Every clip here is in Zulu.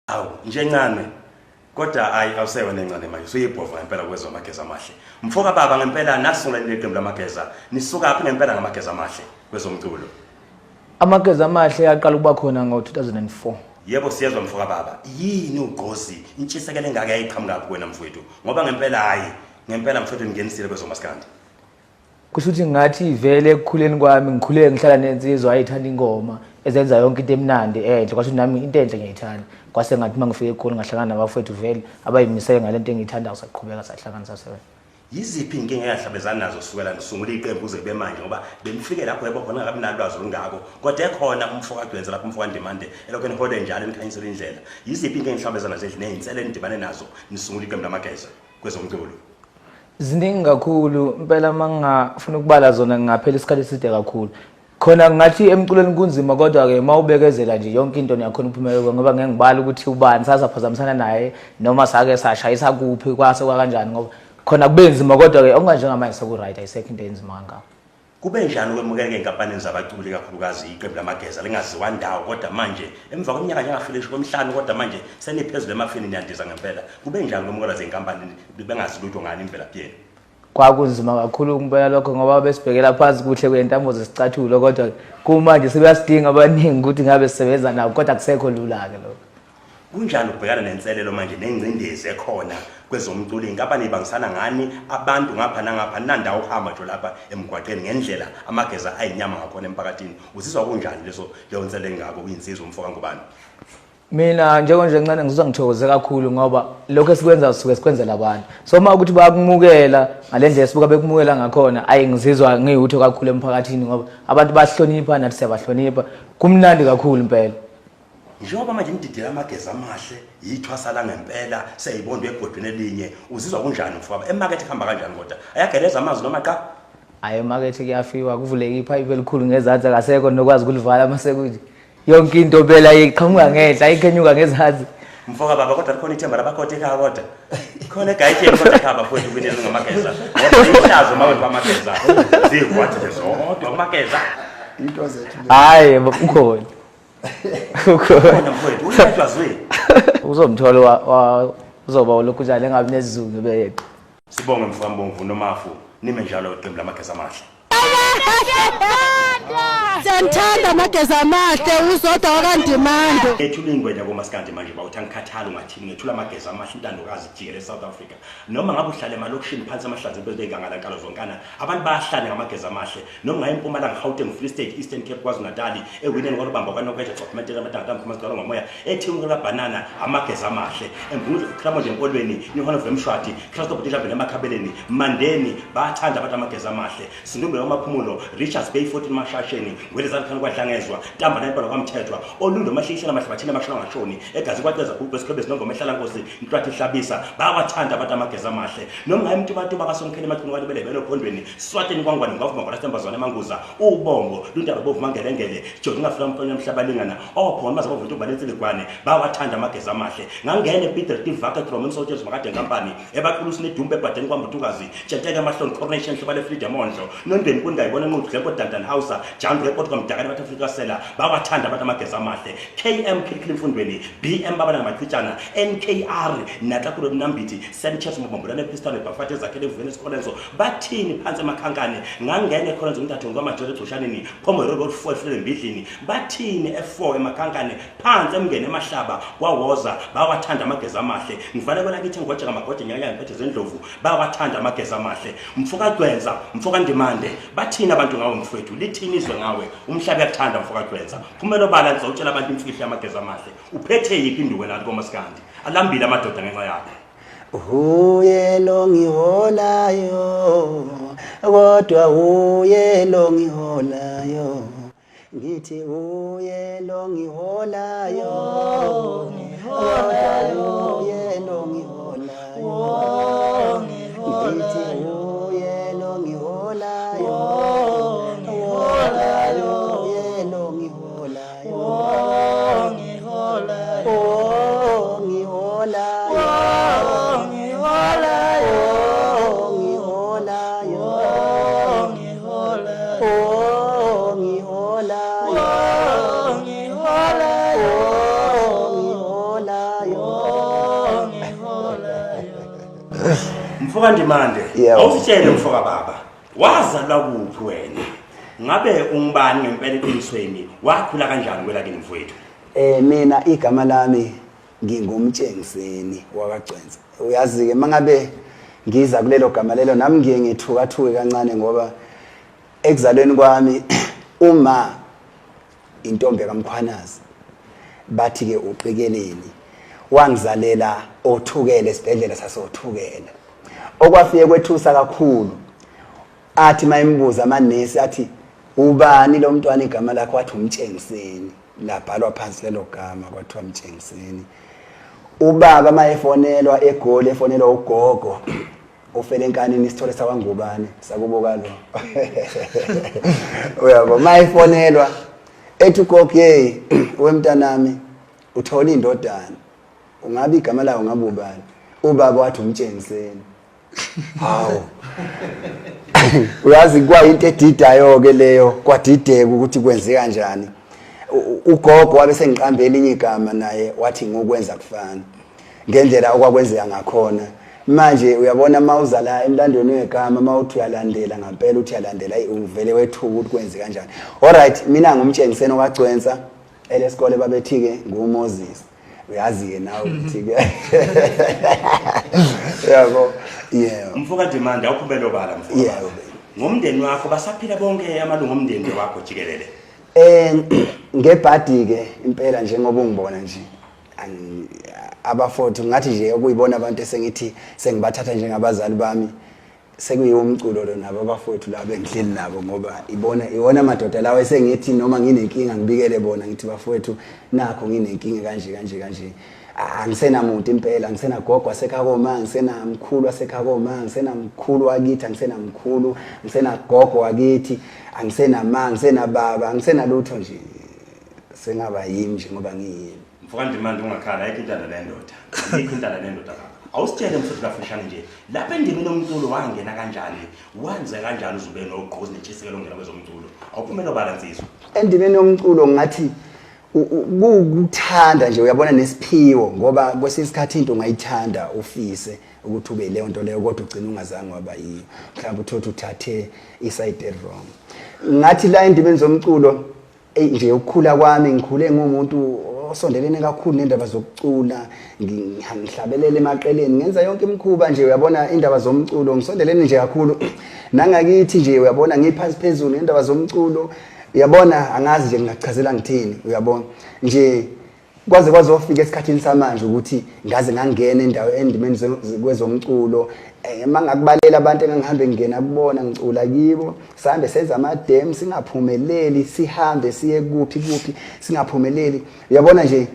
Awu njencane kodwa awusewe nencane manje usuyibhova ngempela kwezo Amageza amahle mfoka baba ngempela nasungula leqembu lamageza nisuka aphi ngempela ngamageza amahle kwezomculo Amageza amahle yaqala ukuba khona ngo-2004 yebo siyezwa mfoka baba yini ugqozi intshisekelo engaka yayiqhamuka lapho wena mfowethu ngoba ngempela hayi ngempela mfowethu ngingenisile kwezomaskandi kusho ukuthi ngathi vele ekukhuleni kwami ngikhuleke ngihlala nensizwa ayithanda ingoma ezenza yonke into emnandi enhle kwasho nami into enhle ngiyithanda kwase ngathi mangifike ekhona ngahlangana nabafowethu vele abayimisele ngalento engiyithanda usaqhubeka sahlangana sasebenza yiziphi inkinga engahlabezana nazo kusukela ngisungula iqembu uze kube manje ngoba bemfike lapho yebo khona ngabe nalwazi olungako kodwa ekhona umfoka Gwenza lapho umfoka Ndimande elokho nihole njalo nikhanyisela indlela yiziphi inkinga engihlabezana nazo nezinsele endibane nazo nisungula iqembu lamageza kwezomculo ziningi kakhulu impela mangafuna ukubala zona ngaphela isikhathi eside kakhulu khona ngathi emculweni kunzima kodwa ke mawubekezela nje yonke into niyakhona uphumelele ngoba ngeke ngibala ukuthi ubani sasaphazamisana naye noma sake sashayisa kuphi kwase kanjani ngoba khona kube nzima kodwa ke okunganjengamanje seku-right ayisekho into enzima kangako kube njani ukwemukeleka enkampanini zabaculi kakhulukazi iqembu lamageza lingaziwa ndawo kodwa manje emva kweminyaka njengafilishi kwemhlanu kodwa manje seniphezulu emafini niyandiza ngempela kube njani ukwemukela zenkampanini bengazi lutho ngani imvelaphi yenu kwakunzima kakhulu ukumpela lokho ngoba besibhekela phansi kuhle kwentambo zesicathulo kodwa kumanje sebasidinga abaningi ukuthi ngabe sisebenza nabo kodwa kusekho lula-ke lokho kunjani ukubhekana nenselelo manje nengcindezi ekhona kwezomculo inkampani ibangisana ngani abantu ngapha nangapha nandawo uhamba nje lapha emgwaqeni ngendlela amageza ayinyama ngakhona emphakathini uzizwa kunjani leyo nselelo engako kuyinsizwa umfoka ngubani mina njengonje ncane ngizizwa ngithokoze kakhulu ngoba lokho esikwenza sisuke sikwenzela abantu so uma ukuthi bakumukela ngalendlela esibuka bekumukela ngakhona ayingizizwa ngiyutho kakhulu emphakathini ngoba abantu bahlonipha nathi siyabahlonipha kumnandi kakhulu impela njengoba manje nididela amageza amahle yithwasala ngempela seyibondwe egodweni elinye uzizwa kunjani mfowabo emarket ihamba kanjani kodwa ayageleza amazwi noma cha ayi emarket kuyafiwa kuvuleke ipipe elikhulu ngezansi akasekho nokwazi ukulivala amasekuthi yonke into phela iqhamuka ngehla ayikhenyuka ngezansi mfoka baba kodwa likhona ithemba labakhothi ekhaya kodwa khona egayitheni kodwa ekhaya bafowethu ukuthi ngamageza ngoba ihlazo mawethu amageza zikwathi nje zodwa amageza into zethu hayi ukhona ukhona mfowethu uyedwa zwe uzomthola uzoba lokhu njalo engabi nesizungu beyeqa sibonge mfoka Mbongu noMafu nime njalo iqembu lamageza amahle Siyamthanda amageza amahle uzodwa wakandimando. Ethula ingwenya komaskandi manje bawuthi angikhathali ngathini ngethula amageza amahle intandokazi jikele South Africa. Noma ngabe uhlale emalokishini phansi amahlanzi empela engangala nkalo zonkana. Abantu bayahlala ngamageza amahle. Noma ngaye eMpumalanga Gauteng Free State Eastern Cape KwaZulu-Natal ewineni kwalubamba kwanokwethe documentary amatanga amkhumazikala ngomoya ethimukela banana amageza amahle. Embuzo kramo nje enkolweni ihona vemshwati Christo Butishaphe emakhabeleni mandeni bayathanda abantu amageza amahle. Sindumbele amaphumulo Richards Bay 14 mashasheni ngwelezana khona kwadlangezwa ntamba nempela kwamthethwa olundo mahlihlela mahlabathini amashona ngashoni egazi kwaqeza kubhe esikhebe sinongoma ehlala nkosi intwathi ihlabisa bayawathanda abantu amageza amahle noma ngaye umuntu abantu bakasonkhele emaqhinu kwalibele belo phondweni swateni kwangwane ngavuma kwalasembazwana emanguza ubongo luntaba bovumangelengele jozi ngafuna umfana emhlabalingana ophona baza bavunta ubalentseligwane bayawathanda amageza amahle ngangene Peter Tivaka Roman Soldiers makade enkampani ebaqulusi nedumbe ebhadeni kwambutukazi tshenteke amahloni coronation hlobale freedom ondlo nondweni kundayibona enqudu lepo Dandan House John report kwamdakana bathu Africa sela bawathanda abantu amageza amahle KM Kirikili mfundweni BM babana ngamachitshana NKR natlakulo nambiti Sanchez mbombulane pistol ebafate zakhele eveni esikholenzo bathini phansi emakhankane ngangene kholenzo umntathu ngwamajore exoshaneni phomo robo 4 efile embidlini bathini F4 emakhankane phansi emngene emahlaba kwawoza bawathanda amageza amahle ngifanele lakithi ngoje ngamagoje nyanya ngiphethe zendlovu bawathanda amageza amahle mfoka Gwenza mfoka Ndimande bathini abantu ngawe mfowethu lithini izwe ngawe umhlaba uyakuthanda mfoka Gwenza kumele obala ngizotshela abantu imfihlo yamageza amahle uphethe yiphi induku nathi komaskandi alambile amadoda ngenxa yakhe uye longiholayo kodwa uye longiholayo ngithi uye longiholayo kodwa uye longiholayo ngithi uye longiholayo Mfoka Ndimande, Yebo. awusitshele mfoka baba. Wazalwa kuphi wena? Ngabe ungubani ngempela eqinisweni? Wakhula kanjani kwelakini mfowethu? Mina igama lami ngingumtshengiseni wakagcwenza. Uyazi ke mangabe ngiza kulelo gama lelo nami ngiye ngithukathuke kancane ngoba ekuzalweni kwami uma intombi kaMkhwanazi bathi ke uqikeleni wangizalela othukele esibhedlela sasothukela. Okwafike kwethusa kakhulu. Athi mayimbuza amanesi athi ubani lo mntwana igama lakhe wathi umtshengiseni. Labhalwa phansi lelo gama kwathiwa umtshengiseni. Ubaba mayefonelwa eGoli efonelwa ugogo ufele enkanini isithole sakwangubane sakuboka lo. Uyabo mayefonelwa ethi ugogo hey wemntanami uthola indodana. Ungabe igama lawo ngabe ubani? Ubaba wathi umtshengiseni. Hawu. Uyazi kwayinto edidayo ke leyo kwadideka ukuthi kwenze kanjani. Ugogo wabe sengiqambe elinye igama naye wathi ngokwenza kufana ngendlela okwakwenzeka ngakhona. Manje uyabona mawuzala emlandweni wegama mawuthi uyalandela ngempela uthi uyalandela uvele wethuka ukuthi kwenze kanjani. Alright mina ngumtshengiseni okagcwenza elesikole babethi ke nguMoses. Uyazi ke nawe ukuthi ke yabo yeah. Mfoka Ndimande awuphumele obala mfoka. Yebo. Ngomndeni wakho basaphila bonke amalungu omndeni wakho jikelele. Ngebhadi ke impela njengoba ungibona nje abafowethu ngathi nje ukuyibona abantu esengithi sengibathatha njengabazali bami sekuyumculo lo nabo abafowethu labo engihleli nabo ngoba iwona madoda lawo esengithi noma nginenkinga ngibikele bona ngithi bafowethu nakho nginenkinga kanje angisenamuntu impela angisenagogo wasekhakoma angisenamkhulu wasekhakoma angisenamkhulu wakithi angisenagogo wakithi angisenababa angisenalutho nje sengaba yimi nje ngoba ngiyimi. Mfoka Ndimande ungakhala ayikho intanda nendoda. Ayikho intanda nendoda baba. Awusitshele mfuthu kafishane nje. Lapha endimeni yomculo wangena kanjani? Wenze kanjani uzube nogqozi nentshisekelo ngena kwezomculo? Awuphumela obala nsizwa. Endimeni yomculo ngathi ukuthanda nje uyabona nesiphiwo ngoba kwesisikhathi into ungayithanda ufise ukuthi ube leyo nto leyo kodwa ugcina ungazange waba yiyo. Mhlawumbe uthothi uthathe iside wrong. Ngathi la endimeni zomculo nje ukukhula kwami ngikhule ngumuntu osondelene kakhulu nendaba zokucula ngihlabelele emaqeleni ngenza yonke imikhuba nje uyabona indaba zomculo ngisondelene nje kakhulu nangakithi nje uyabona ngiphansi phezulu indaba zomculo uyabona angazi nje ngingachazela ngithini uyabona nje kwazofika esikhathini samanje ukuthi ngaze ngangena endawo endimeni kwezomculo mangakubalela abantu engangihambe ngena kubona ngicula kibo sihambe senza amadem singaphumeleli sihambe siye kuphi singaphumeleli uyabona nje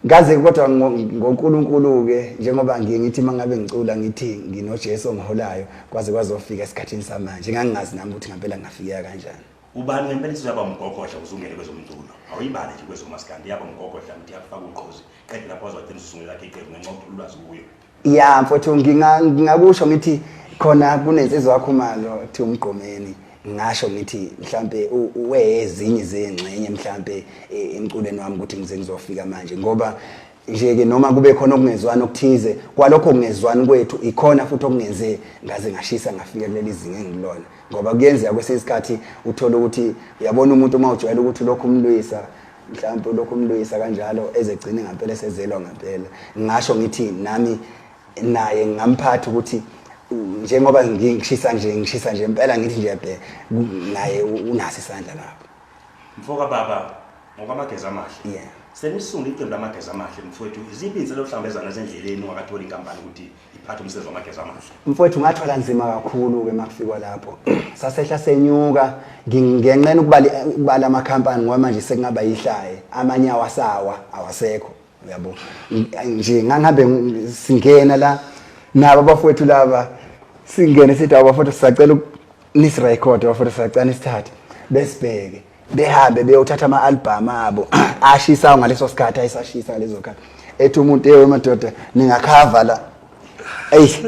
ngaze kodwa ngoNkulunkulu ke njengoba ngithi mangabe ngicula ngithi nginoJesu ongiholayo kwazofika esikhathini samanje ngangingazi nami ukuthi ngempela ngafikeka kanjani. Ubani ngempela sizaba umgogodla uzungele kwezomculo. Awuyibale nje kwezomaskandi yaba umgogodla ukuthi yakufaka uqhozi. Qedela lapho wazogcina usungela lakhe iqembu ngenxa yokuthi ulwazi kuyo. Yeah mfowethu ngingakusho ngithi khona kunensizwa yakho malo thi umgqomeni ngisho ngithi mhlambe uwezinye zengxenye mhlambe emculweni wami ukuthi ngize ngizofika manje ngoba nje ke noma kube khona okungezwani okuthize kwalokho okungezwani kwethu ikhona futhi okungenze ngaze ngashisa ngafika kuleli zinga engilona ngoba kuyenzeka kwesesikhathi uthola ukuthi uyabona umuntu uma ujwayela ukuthi lokho umlwisa mhlambe lokho umlwisa kanjalo ezegcine ngempela esezelwa ngempela ngisho ngithi nami naye ngamphatha ukuthi njengoba ngishisa nje impela ngithi nje naye unaso isandla lapho. Mfoka baba ngokwamageza amahle. Yeah. Senisungula iqembu lamageza amahle mfowethu iziphi inselo ohlambezana ezendleleni ungakathola inkampani ukuthi iphathe umsebenzi wamageza amahle. Mfowethu ngathola nzima kakhulu ke makufika lapho. Sasehla senyuka ngingenqena ukubala amakhampani ngoba manje sekungaba yihlaye amanye awasekho uyabo. Nje ngangabe singena la nabo abafowethu laba singene sithi abafowethu sisacela nisi record abafowethu sisacela nisithathe besibheke behambe beyothatha ama-album abo ashisa ngaleso sikhathi ayisashisa ngalezo khathi ethi umuntu madoda ningakhava la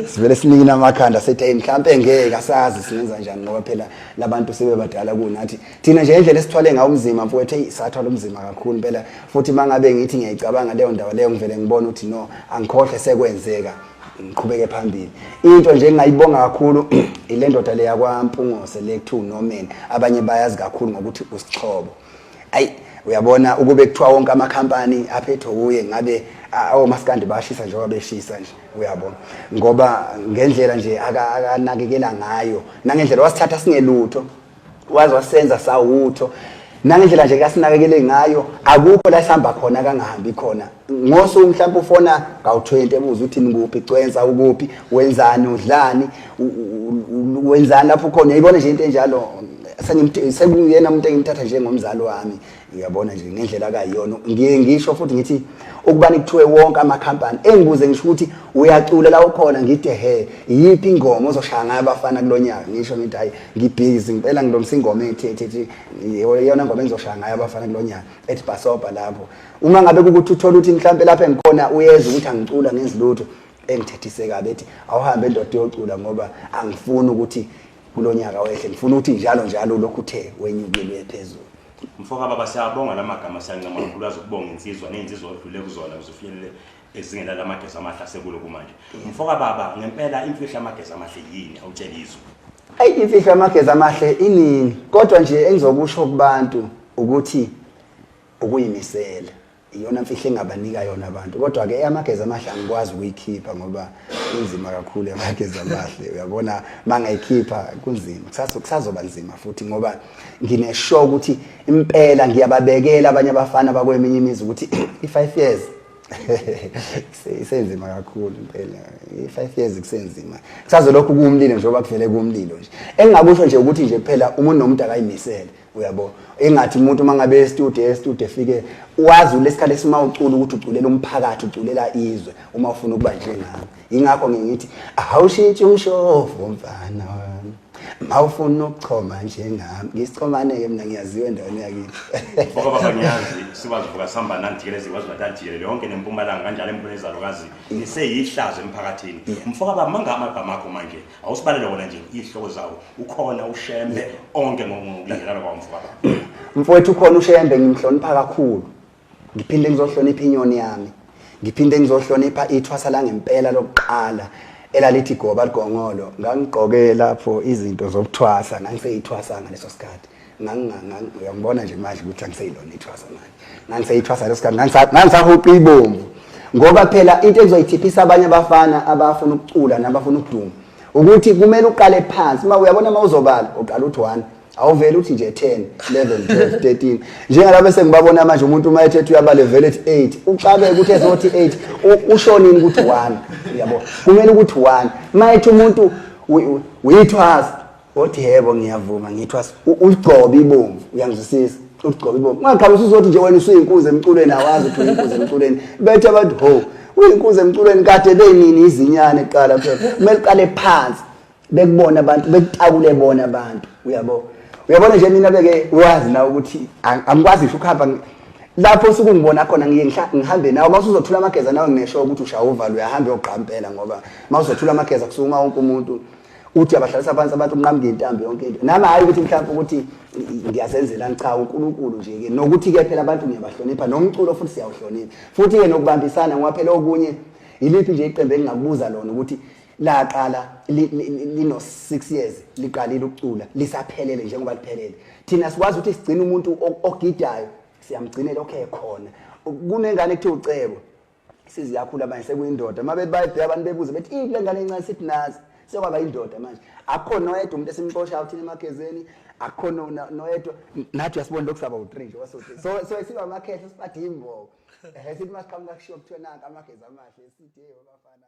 sivele sinikina amakhanda sethi mhlambe ngeke asazi singenza njani ngoba phela labantu sebebadala kunathi thina nje indlela esithwale ngawo umzima mfowethu sathwala umzima kakhulu impela futhi mangabe ngithi ngiyayicabanga leyo ndawo leyo ngivele ngibona ukuthi no angikhohle sekwenzeka ngiqhubeke phambili. Into nje engayibonga kakhulu ile ndoda le yakwaMpungose le kuthiwa uNomeni, abanye bayazi kakhulu ngokuthi usixhobo. Ayi uyabona ukube kuthiwa wonke amakhampani aphethwe kuye ngabe omaskandi bashisa njengoba beshisa nje, uyabona, ngoba ngendlela nje akanakekela ngayo nangendlela wasithatha singelutho wazi wasenza sawutho nangendlela nje kasinakekele ngayo akukho la sihamba khona kangahambi khona. Ngosuku mhlawumbe ufona ngawu20 ebuza uthi nikuphi cwenza ukuphi wenzani udlani wenzani lapho khona uyibona nje into enjalo sekuyena umuntu engimthatha njengomzali wami, uyabona nje ngendlela akayiyona. Ngiye ngisho futhi ngithi ukubani kuthiwe wonke amakhampani engibuze ngisho ukuthi uyacula la ukhona ngithi yipi ingoma ozoshaya ngayo abafana kulonyaka, ngisho ngithi hayi ngibhizi ngempela ngilomsa ingoma ethi yona ngoma engizoshaya ngayo abafana kulonyaka ethi basopa lapho. Uma ngabe ukuthi uthola ukuthi mhlawumbe lapha engikhona uyeza ukuthi angicula ngezilutho engithethise kabe ethi awuhambe endoda yocula ngoba angifuni ukuthi kulonyaka wehle, ngifuna ukuthi njalo lokhu uthe wenyukile phezulu. Mfoka baba siyabonga lamagama siyancama kakhulu azokubonga insizwa nensizwa odlule kuzona uzofinyelele ezingela lamageza amahle asekulo kumanje. Mfoka baba ngempela imfihlo amageza amahle yini awutshelizwe? Ayi imfihlo amageza amahle iningi kodwa nje engizokusho kubantu ukuthi ukuyimisela iyona mfihlo engabanika yona abantu, kodwa ke amageza amahle angikwazi ukuyikhipha ngoba inzima kakhulu amageza amahle, uyabona mangayikhipha kunzima kusazoba nzima futhi ngoba ngineshow ukuthi impela ngiyababekela abanye abafana bakweminye imizi ukuthi i5 years isenzima kakhulu impela, i5 years kusenzima kusazolokhu kuumlilo njengoba kuvele kuumlilo nje. Engingakusho nje ukuthi nje kuphela umuntu nomuntu akayimisele, uyabo, engathi umuntu mangabe e-studio efike wazi lesikhathi esima ucula ukuthi uculela umphakathi uculela izwe uma ufuna ukuba njengami. Ingakho ngithi awushintshi umshofu mfana wami mawufuna ukuchoma njengami, ngisichomane ke mina ngiyaziwe endaweni yakithi. Mfoka baba ngiyazi sibazivuka sihamba nantikeleze sikwazi batantikelele yonke nempumalanga kanjalo empulezalokazi niseyihlazo emphakathini. Mfoka baba mangama amagama akho manje awusibalele wona nje ihloko zawo ukhona ushembe onke ngokulandelana kwa Mfoka baba. Mfowethu ukhona ushembe ngimhlonipha kakhulu, ngiphinde ngizohlonipha inyoni yami, ngiphinde ngizohlonipha ithwasa la ngempela lokuqala elalithi goba ligongolo. Ngangigqoke lapho izinto zokuthwasa ngangiseyithwasa ngaleso sikhathi uyangibona nje manje ukuthi angiseyilona ithwasa manje ngangiseyithwasa leso sikhathi ngangisahuqa ibomvu ngoba phela into ezoyithiphisa abanye abafana abafuna ukucula nabafuna ukuduma ukuthi kumele uqale phansi. Uma uyabona uma uzobala uqala uthi 1 awuvele uthi nje 10 11 12 13 njengalabo bese ngibabona manje umuntu uma ethethe uyabale vele ethi 8 uqabeke ukuthi ezothi 8 ushonini ukuthi 1, uyabo, kumele ukuthi 1 mayithi umuntu uyithwasa othi yebo ngiyavuma ngithwasa ugcoba ibomvu, uyangizwisisa, ugcoba ibomvu ngaqhamuka usuzothi nje wena usuyinkuze emculweni awazi ukuthi uyinkuze emculweni bethe abantu ho uyinkuze emculweni kade benini izinyane eqala phela kumele uqale phansi bekubona abantu bekutakule bona abantu, uyabo. Uyabona nje mina beke wazi na ukuthi angikwazi ngisho ukuhamba lapho sukungibona khona ngihambe nawe mawuzothula amageza nawe nginesho ukuthi ushaya uvalo uyahamba yoqhampela ngoba mawuzothula amageza kusukuma wonke umuntu uthi abahlalisa phansi abantu unqamke intambo yonke into nami hayi ukuthi mhlawumbe ukuthi ngiyazenzela cha uNkulunkulu nje ke nokuthi ke phela abantu ngiyabahlonipha nomculo futhi siyawuhlonipha futhi ke nokubambisana ngoba phela okunye iliphi nje iqembu engingakubuza lona ukuthi laqala lino 6 years liqalile ukucula lisaphelele njengoba liphelele. Thina sikwazi ukuthi sigcine umuntu ogidayo siyamgcinela okay khona kunengane ekuthiwa ucebo siziyakhula abanye sekuyindoda mabethi bayibheka abantu bebuze bethi ile ngane encane sithi nazi sekwaba indoda manje akukhona noyedwa umuntu esimxoshayo thina emagezeni akukhona noyedwa nathi uyasibona lokusaba u3 nje so siba amakhehle sibathi imbobo sithi masiqhamuka kushiwo kuthiwa nanka amageza amahle sithi hey bafana.